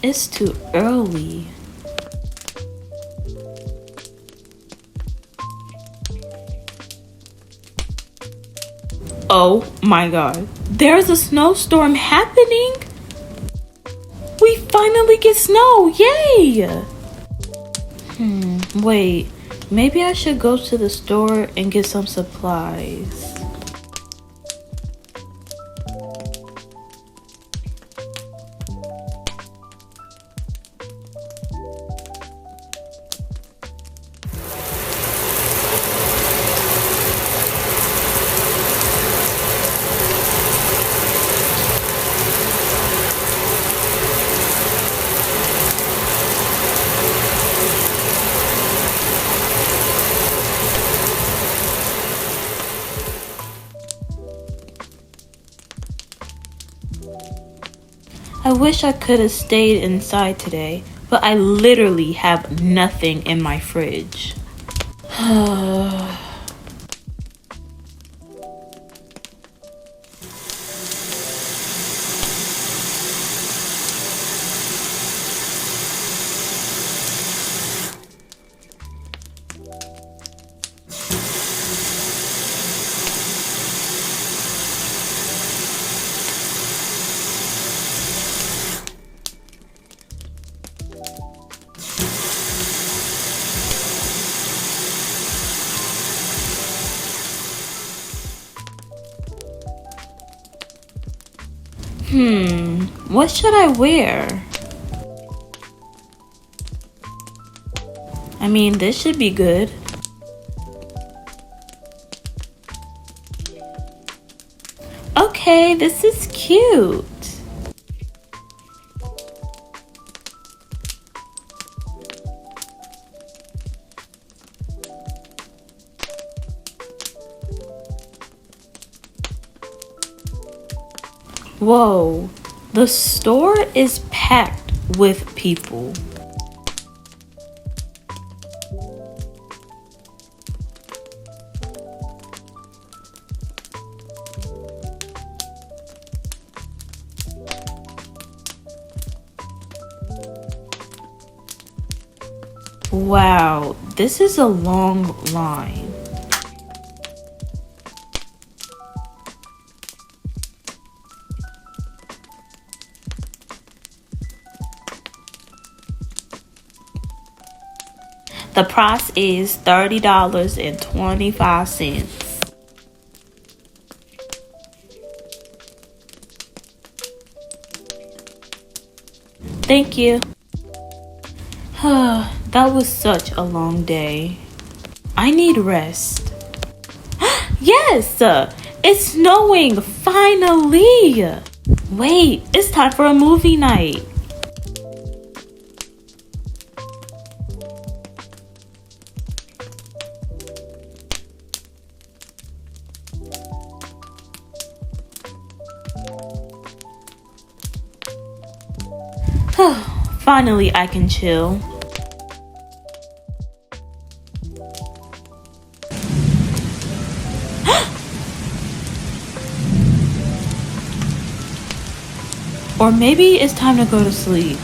It's too early. Oh my god. There's a snowstorm happening? We finally get snow! Yay! Wait. Maybe I should go to the store and get some supplies. I wish I could have stayed inside today, but I literally have nothing in my fridge. What should I wear? I mean, this should be good. Okay, this is cute. Whoa, the store is packed with people. Wow, this is a long line. The price is $30.25. Thank you. That was such a long day. I need rest. Yes! It's snowing! Finally! Wait, it's time for a movie night. Finally, I can chill. Or maybe it's time to go to sleep.